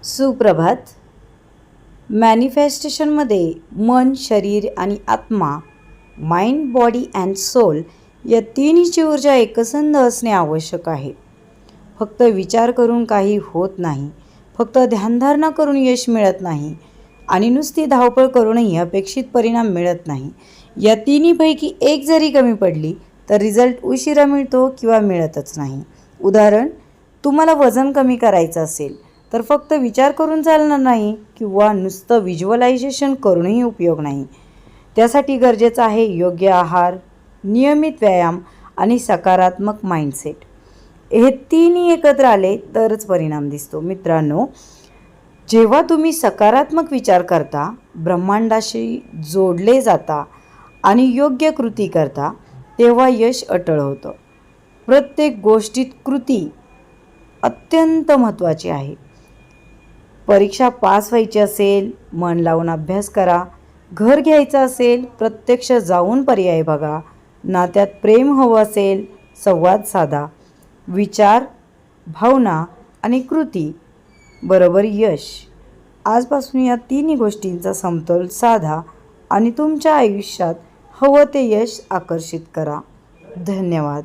सुप्रभात. मॅनिफेस्टेशनमध्ये मन, शरीर आणि आत्मा, माइंड, बॉडी अँड सोल या तिन्हीची ऊर्जा एकसंध असणे आवश्यक आहे. फक्त विचार करून काही होत नाही, फक्त ध्यानधारणा करून यश मिळत नाही आणि नुसती धावपळ करूनही अपेक्षित परिणाम मिळत नाही. या तिन्हीपैकी एक जरी कमी पडली तर रिझल्ट उशिरा मिळतो किंवा मिळतच नाही. उदाहरण, तुम्हाला वजन कमी करायचं असेल तर फक्त विचार करून चालणार नाही किंवा नुसतं व्हिज्युअलायझेशन करूनही उपयोग नाही. त्यासाठी गरजेचं आहे योग्य आहार, नियमित व्यायाम आणि सकारात्मक माइंडसेट. हे तिन्ही एकत्र आले तरच परिणाम दिसतो. मित्रांनो, जेव्हा तुम्ही सकारात्मक विचार करता, ब्रह्मांडाशी जोडले जाता आणि योग्य कृती करता, तेव्हा यश अटळ होतं. प्रत्येक गोष्टीत कृती अत्यंत महत्त्वाची आहे. परीक्षा पास व्हायची असेल, मन लावून अभ्यास करा. घर घ्यायचं असेल, प्रत्यक्ष जाऊन पर्याय बघा. नात्यात प्रेम हवं असेल, संवाद साधा. विचार, भावना आणि कृती बरोबर यश. आजपासून या तिन्ही गोष्टींचा समतोल साधा आणि तुमच्या आयुष्यात हवं ते यश आकर्षित करा. धन्यवाद.